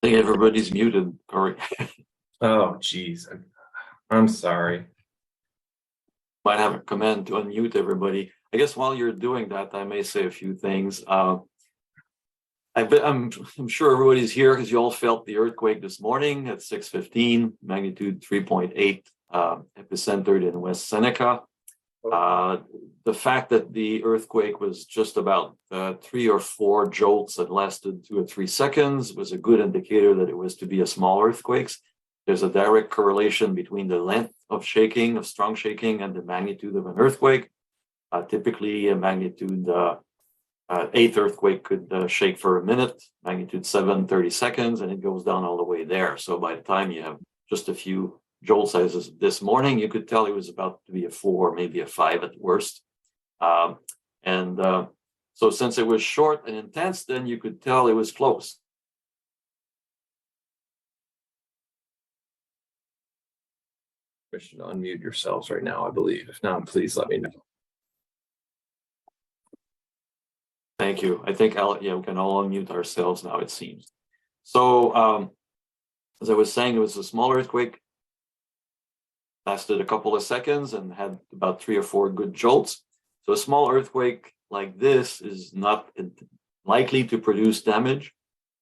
I think everybody's muted, Corey. Oh, geez. I'm sorry. Might have a command to unmute everybody. I guess while you're doing that, I may say a few things. I'm sure everybody's here because you all felt the earthquake this morning at 6:15, magnitude 3.8, epicentered in West Seneca. The fact that the earthquake was just about 3 or 4 jolts that lasted 2 or 3 seconds was a good indicator that it was to be a small earthquake. There's a direct correlation between the length of shaking, of strong shaking, and the magnitude of an earthquake. Typically, a magnitude 8 earthquake could shake for a minute, magnitude 7, 30 seconds, and it goes down all the way there. So by the time you have just a few jolt sizes this morning, you could tell it was about to be a 4, maybe a 5 at worst. So since it was short and intense, then you could tell it was close. Question to unmute yourselves right now, I believe. If not, please let me know. Thank you. I think we can all unmute ourselves now, it seems. So as I was saying, it was a small earthquake, lasted a couple of seconds and had about 3 or 4 good jolts. So a small earthquake like this is not likely to produce damage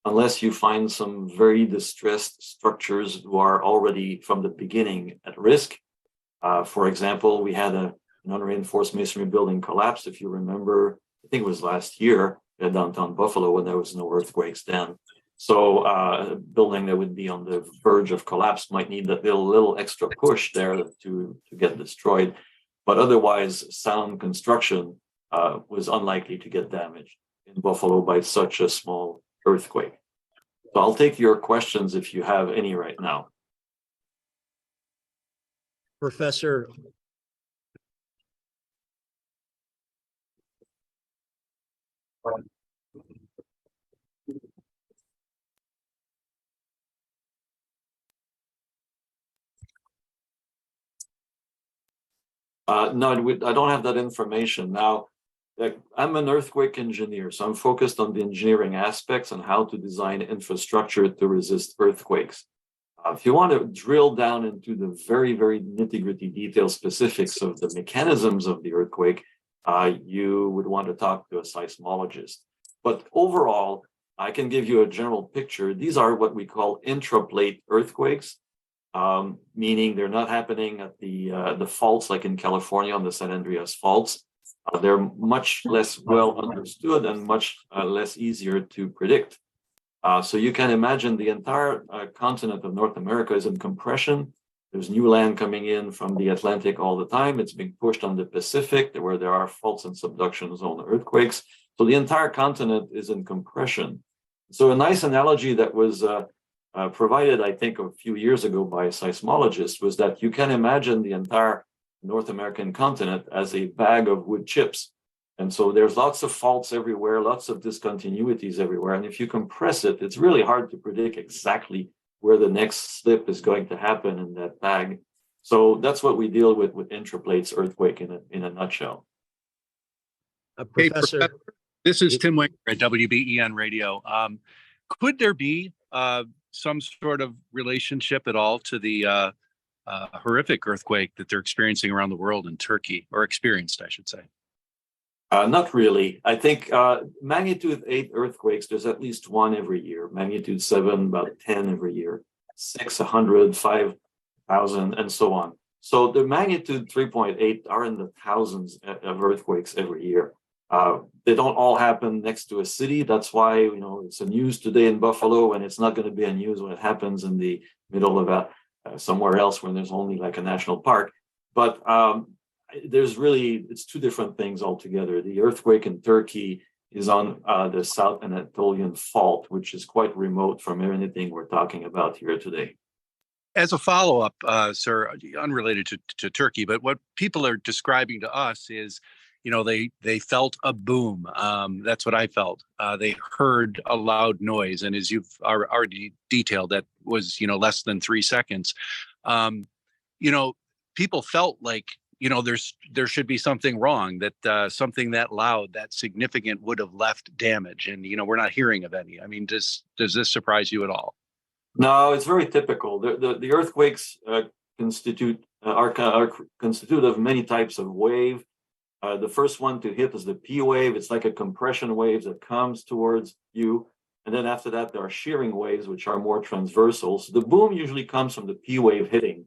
unless you find some very distressed structures who are already from the beginning at risk. For example, we had an unreinforced masonry building collapse, if you remember. I think it was last year at downtown Buffalo when there was no earthquakes then. So a building that would be on the verge of collapse might need that little extra push there to get destroyed. But otherwise, sound construction was unlikely to get damaged in Buffalo by such a small earthquake. So I'll take your questions if you have any right now. Professor. No, I don't have that information. Now, I'm an earthquake engineer, so I'm focused on the engineering aspects and how to design infrastructure to resist earthquakes. If you want to drill down into the very, very nitty-gritty detailed specifics of the mechanisms of the earthquake, you would want to talk to a seismologist. But overall, I can give you a general picture. These are what we call intraplate earthquakes, meaning they're not happening at the faults like in California on the San Andreas faults. They're much less well understood and much less easier to predict. So you can imagine the entire continent of North America is in compression. There's new land coming in from the Atlantic all the time. It's being pushed on the Pacific, where there are faults and subduction zone earthquakes. So the entire continent is in compression. So a nice analogy that was provided, I think, a few years ago by a seismologist was that you can imagine the entire North American continent as a bag of wood chips. And so there's lots of faults everywhere, lots of discontinuities everywhere. And if you compress it, it's really hard to predict exactly where the next slip is going to happen in that bag. So that's what we deal with intraplates earthquake in a nutshell. Professor. Hey, this is Tim Winger at WBEN Radio. Could there be some sort of relationship at all to the horrific earthquake that they're experiencing around the world in Turkey, or experienced, I should say? Not really. I think magnitude 8 earthquakes, there's at least one every year. Magnitude 7, about 10 every year. 6, 100, 5,000, and so on. So the magnitude 3.8 are in the thousands of earthquakes every year. They don't all happen next to a city. That's why, it's a news today in Buffalo, and it's not going to be a news when it happens in the middle of somewhere else when there's only like a national park. But it's 2 different things altogether. The earthquake in Turkey is on the South Anatolian Fault, which is quite remote from anything we're talking about here today. As a follow-up, sir, unrelated to Turkey, but what people are describing to us is, they felt a boom. That's what I felt. They heard a loud noise, and as you've already detailed, that was less than 3 seconds. People felt like there should be something wrong, that something that loud, that significant would have left damage, and we're not hearing of any. I mean, does this surprise you at all? No, it's very typical. The earthquakes are constituted of many types of wave. The first one to hit is the P wave. It's like a compression wave that comes towards you. And then after that, there are shearing waves, which are more transversal. So the boom usually comes from the P wave hitting.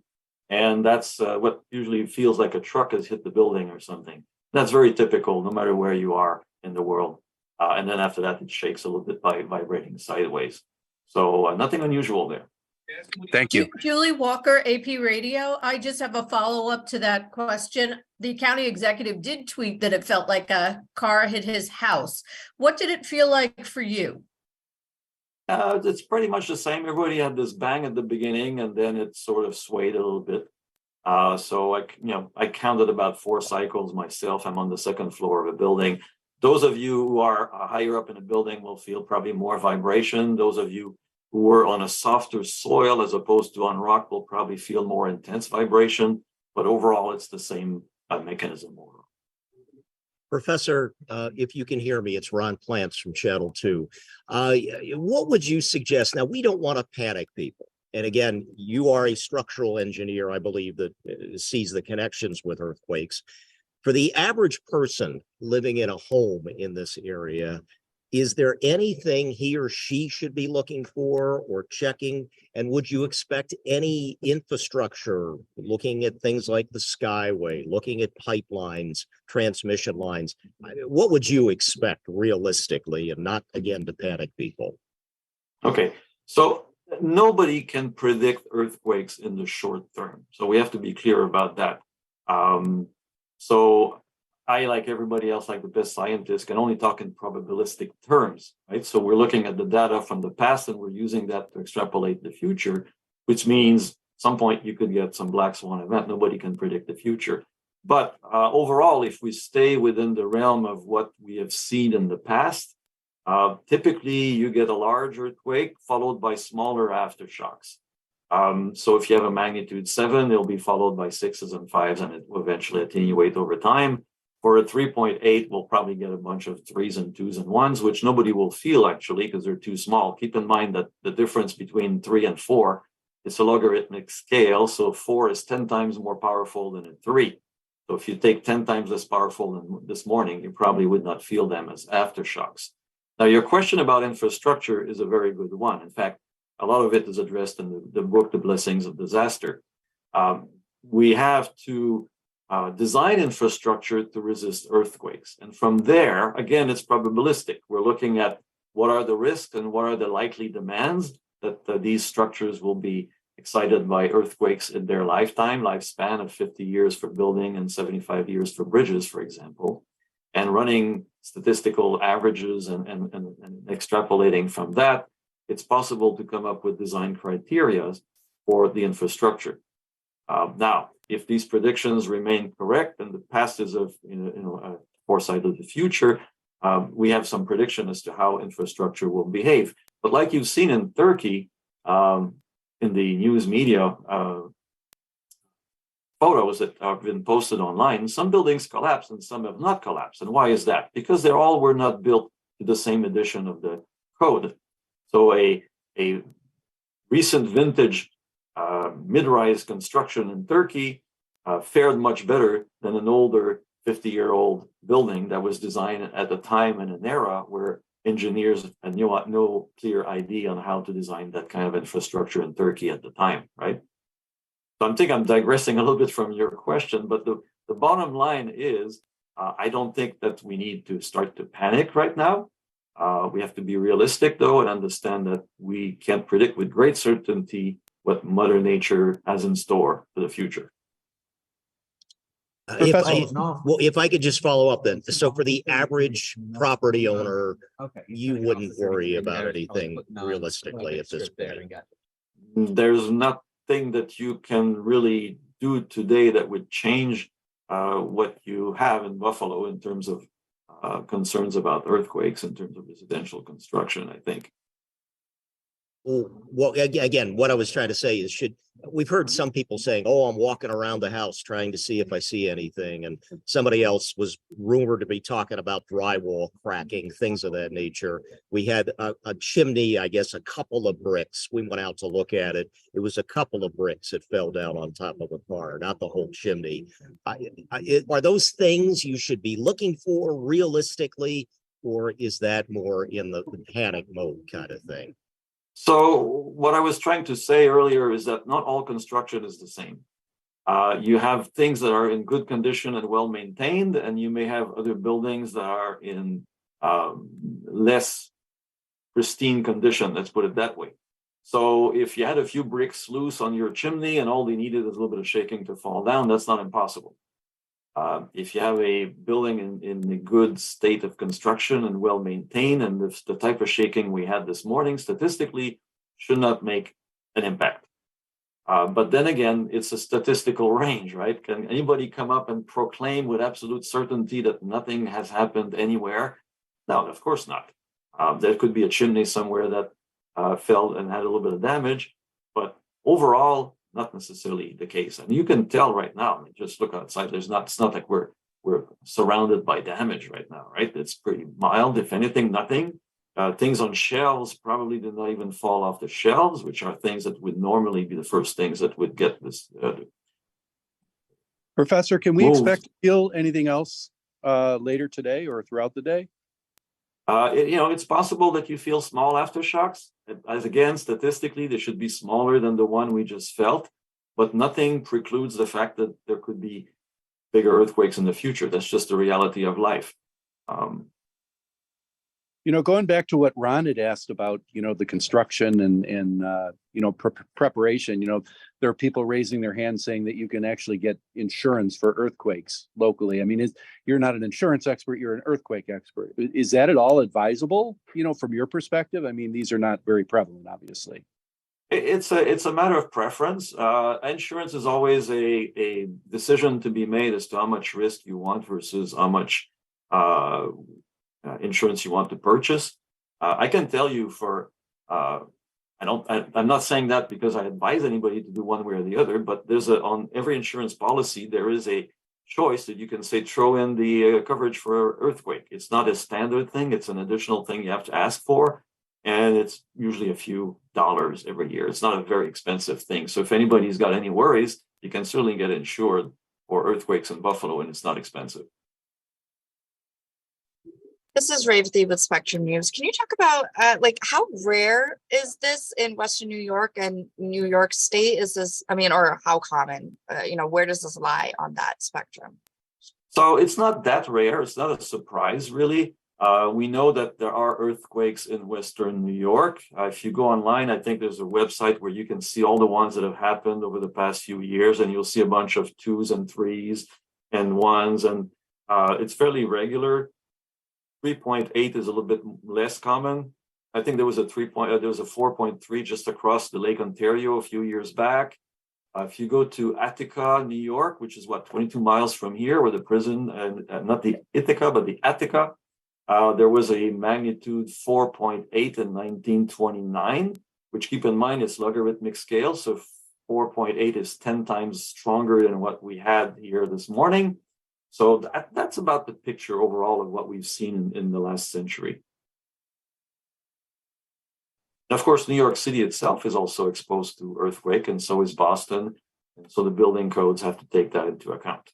And that's what usually feels like a truck has hit the building or something. That's very typical, no matter where you are in the world. And then after that, it shakes a little bit by vibrating sideways. So nothing unusual there. Thank you. Julie Walker, AP Radio. I just have a follow-up to that question. The county executive did tweet that it felt like a car hit his house. What did it feel like for you? It's pretty much the same. Everybody had this bang at the beginning, and then it sort of swayed a little bit. So I counted about 4 cycles myself. I'm on the second floor of a building. Those of you who are higher up in a building will feel probably more vibration. Those of you who were on a softer soil as opposed to on rock will probably feel more intense vibration. But overall, it's the same mechanism. Professor, if you can hear me, it's Ron Plants from Channel 2. What would you suggest? Now, we don't want to panic people. And again, you are a structural engineer, I believe, that sees the connections with earthquakes. For the average person living in a home in this area, is there anything he or she should be looking for or checking? And would you expect any infrastructure, looking at things like the Skyway, looking at pipelines, transmission lines? What would you expect realistically, and not, again, to panic people? Okay, so nobody can predict earthquakes in the short term. So we have to be clear about that. So I, like everybody else, like the best scientists, can only talk in probabilistic terms, right? So we're looking at the data from the past and we're using that to extrapolate the future, which means at some point you could get some black swan event. Nobody can predict the future. But overall, if we stay within the realm of what we have seen in the past, typically you get a large earthquake followed by smaller aftershocks. So if you have a magnitude 7, it'll be followed by 6s and 5s, and it will eventually attenuate over time. For a 3.8, we'll probably get a bunch of 3s and 2s and 1s, which nobody will feel actually because they're too small. Keep in mind that the difference between 3 and 4 is a logarithmic scale. So 4 is 10 times more powerful than a 3. So if you take 10 times less powerful than this morning, you probably would not feel them as aftershocks. Now, your question about infrastructure is a very good one. In fact, a lot of it is addressed in the book, The Blessings of Disaster. We have to design infrastructure to resist earthquakes. And from there, again, it's probabilistic. We're looking at what are the risks and what are the likely demands that these structures will be excited by earthquakes in their lifespan of 50 years for building and 75 years for bridges, for example, and running statistical averages and extrapolating from that, it's possible to come up with design criteria for the infrastructure. Now, if these predictions remain correct and the past is a foresight of the future, we have some prediction as to how infrastructure will behave. But like you've seen in Turkey, in the news media, photos that have been posted online, some buildings collapsed and some have not collapsed. And why is that? Because they all were not built to the same edition of the code. So a recent vintage mid-rise construction in Turkey fared much better than an older 50-year-old building that was designed at a time and an era where engineers had no clear idea on how to design that kind of infrastructure in Turkey at the time, right? So I think I'm digressing a little bit from your question, but the bottom line is I don't think that we need to start to panic right now. We have to be realistic, though, and understand that we can't predict with great certainty what Mother Nature has in store for the future. If I could just follow up then. So for the average property owner, you wouldn't worry about anything realistically at this point. There's nothing that you can really do today that would change what you have in Buffalo in terms of concerns about earthquakes, in terms of residential construction, I think. Well, again, what I was trying to say is we've heard some people saying, oh, I'm walking around the house trying to see if I see anything. And somebody else was rumored to be talking about drywall cracking, things of that nature. We had a chimney, I guess, a couple of bricks. We went out to look at it. It was a couple of bricks that fell down on top of a car, not the whole chimney. Are those things you should be looking for realistically, or is that more in the panic mode kind of thing? So what I was trying to say earlier is that not all construction is the same. You have things that are in good condition and well maintained, and you may have other buildings that are in less pristine condition, let's put it that way. So if you had a few bricks loose on your chimney and all they needed is a little bit of shaking to fall down, that's not impossible. If you have a building in a good state of construction and well maintained, and the type of shaking we had this morning, statistically, should not make an impact. But then again, it's a statistical range, right? Can anybody come up and proclaim with absolute certainty that nothing has happened anywhere? No, of course not. There could be a chimney somewhere that fell and had a little bit of damage, but overall, not necessarily the case. And you can tell right now, I mean, just look outside, it's not like we're surrounded by damage right now, right? It's pretty mild, if anything, nothing. Things on shelves probably did not even fall off the shelves, which are things that would normally be the first things that would get this. Professor, can we moved. expect to feel anything else later today or throughout the day? It's possible that you feel small aftershocks. As again, statistically, they should be smaller than the one we just felt, but nothing precludes the fact that there could be bigger earthquakes in the future. That's just the reality of life. Going back to what Ron had asked about, the construction and preparation, there are people raising their hands saying that you can actually get insurance for earthquakes locally. I mean, you're not an insurance expert, you're an earthquake expert. Is that at all advisable, from your perspective? I mean, these are not very prevalent, obviously. It's a matter of preference. Insurance is always a decision to be made as to how much risk you want versus how much insurance you want to purchase. I can tell you I'm not saying that because I advise anybody to do one way or the other, but on every insurance policy, there is a choice that you can say, throw in the coverage for earthquake. It's not a standard thing. It's an additional thing you have to ask for. And it's usually a few dollars every year. It's not a very expensive thing. So if anybody's got any worries, you can certainly get insured for earthquakes in Buffalo, and it's not expensive. This is Revathi with Spectrum News. Can you talk about how rare is this in Western New York and New York State? Is this, or how common? Where does this lie on that spectrum? So it's not that rare. It's not a surprise, really. We know that there are earthquakes in Western New York. If you go online, I think there's a website where you can see all the ones that have happened over the past few years, and you'll see a bunch of 2s and 3s and 1s, and it's fairly regular. 3.8 is a little bit less common. I think there was a 4.3 just across the Lake Ontario a few years back. If you go to Attica, New York, which is 22 miles from here, where the prison, and not the Ithaca, but the Attica, there was a magnitude 4.8 in 1929, which, keep in mind, it's logarithmic scale. So 4.8 is 10 times stronger than what we had here this morning. So that's about the picture overall of what we've seen in the last century. Of course, New York City itself is also exposed to earthquake, and so is Boston. And so the building codes have to take that into account.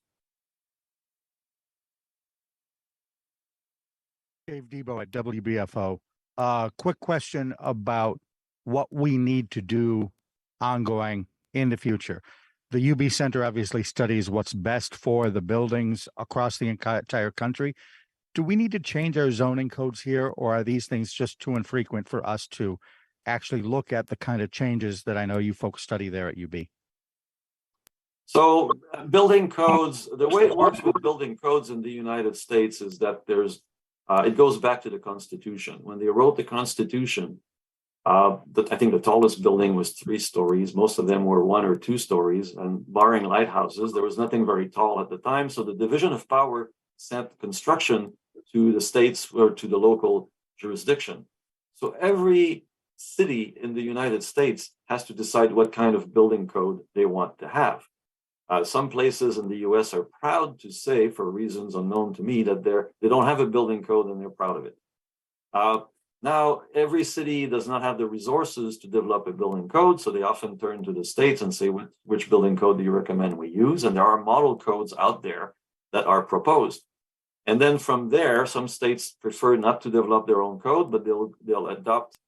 Dave Debo at WBFO. Quick question about what we need to do ongoing in the future. The UB Center obviously studies what's best for the buildings across the entire country. Do we need to change our zoning codes here, or are these things just too infrequent for us to actually look at the kind of changes that I know you folks study there at UB? So building codes, the way it works with building codes in the United States is that it goes back to the Constitution. When they wrote the Constitution, I think the tallest building was 3 stories. Most of them were 1 or 2 stories, and barring lighthouses, there was nothing very tall at the time. So the division of power sent construction to the states or to the local jurisdiction. So every city in the United States has to decide what kind of building code they want to have. Some places in the US are proud to say, for reasons unknown to me, that they don't have a building code and they're proud of it. Now, every city does not have the resources to develop a building code, so they often turn to the states and say, which building code do you recommend we use? And there are model codes out there that are proposed. And then from there, some states prefer not to develop their own code, but they'll adopt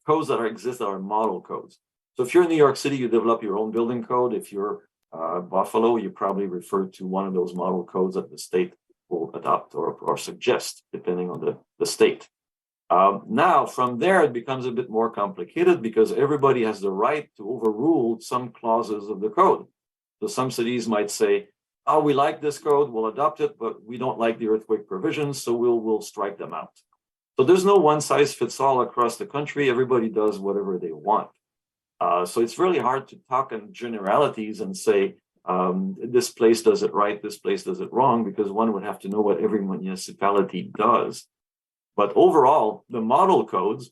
codes that exist that are model codes. So if you're in New York City, you develop your own building code. If you're Buffalo, you probably refer to one of those model codes that the state will adopt or suggest, depending on the state. Now, from there, it becomes a bit more complicated because everybody has the right to overrule some clauses of the code. So some cities might say, oh, we like this code, we'll adopt it, but we don't like the earthquake provisions, so we'll strike them out. So there's no one size fits all across the country. Everybody does whatever they want. So it's really hard to talk in generalities and say, this place does it right, this place does it wrong, because one would have to know what every municipality does. But overall, the model codes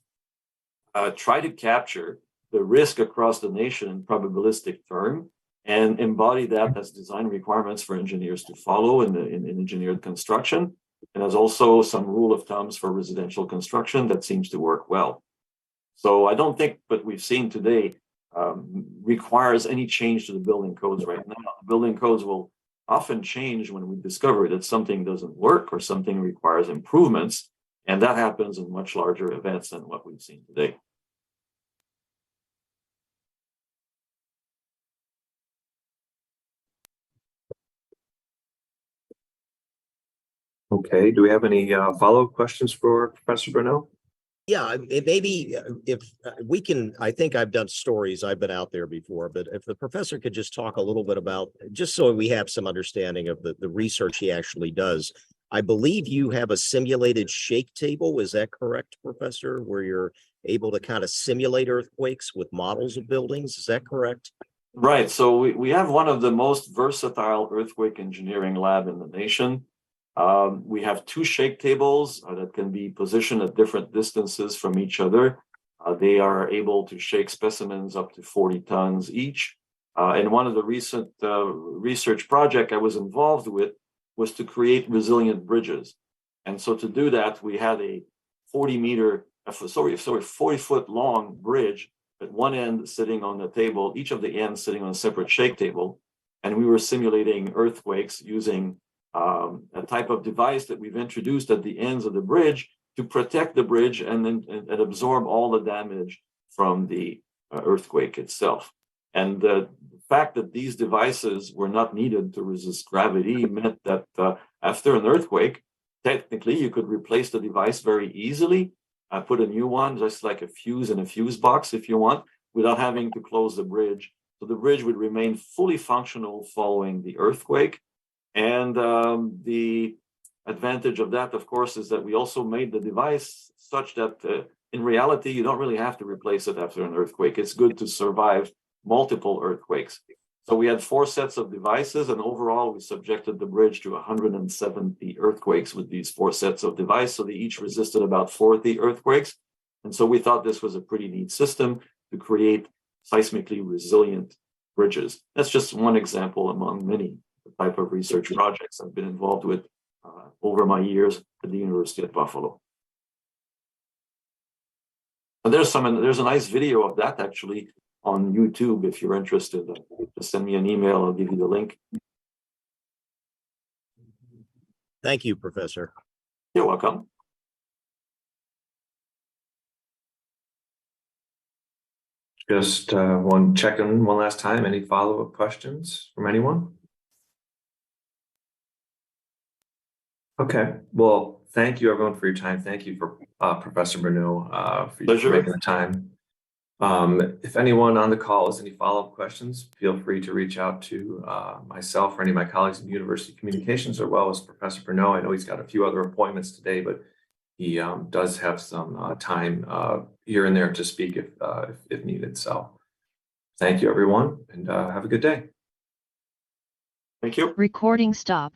try to capture the risk across the nation in probabilistic terms and embody that as design requirements for engineers to follow in engineered construction. And there's also some rule of thumbs for residential construction that seems to work well. So I don't think what we've seen today requires any change to the building codes right now. The building codes will often change when we discover that something doesn't work or something requires improvements. And that happens in much larger events than what we've seen today. Okay, do we have any follow-up questions for Professor Bruneau? Yeah, maybe if we can, I think I've done stories, I've been out there before, but if the professor could just talk a little bit about, just so we have some understanding of the research he actually does. I believe you have a simulated shake table. Is that correct, Professor? Where you're able to kind of simulate earthquakes with models of buildings. Is that correct? Right. So we have one of the most versatile earthquake engineering lab in the nation. We have two shake tables that can be positioned at different distances from each other. They are able to shake specimens up to 40 tons each. And one of the recent research projects I was involved with was to create resilient bridges. And so to do that, we had a 40-foot long bridge at one end sitting on the table, each of the ends sitting on a separate shake table. And we were simulating earthquakes using a type of device that we've introduced at the ends of the bridge to protect the bridge and absorb all the damage from the earthquake itself. And the fact that these devices were not needed to resist gravity meant that after an earthquake, technically you could replace the device very easily, put a new one, just like a fuse in a fuse box if you want, without having to close the bridge. So the bridge would remain fully functional following the earthquake. And the advantage of that, of course, is that we also made the device such that in reality, you don't really have to replace it after an earthquake. It's good to survive multiple earthquakes. So we had 4 sets of devices, and overall, we subjected the bridge to 170 earthquakes with these 4 sets of devices. So they each resisted about 40 earthquakes. And so we thought this was a pretty neat system to create seismically resilient bridges. That's just one example among many type of research projects I've been involved with over my years at the University of Buffalo. And there's a nice video of that actually on YouTube if you're interested. Just send me an email, I'll give you the link. Thank you, Professor. You're welcome. Just one check-in one last time. Any follow-up questions from anyone? Okay, well, thank you everyone for your time. Thank you for Professor Bruneau for making the time. If anyone on the call has any follow-up questions, feel free to reach out to myself or any of my colleagues in University Communications, as well as Professor Bruneau. I know he's got a few other appointments today, but he does have some time here and there to speak if needed. So thank you, everyone, and have a good day. Thank you. Recording stop.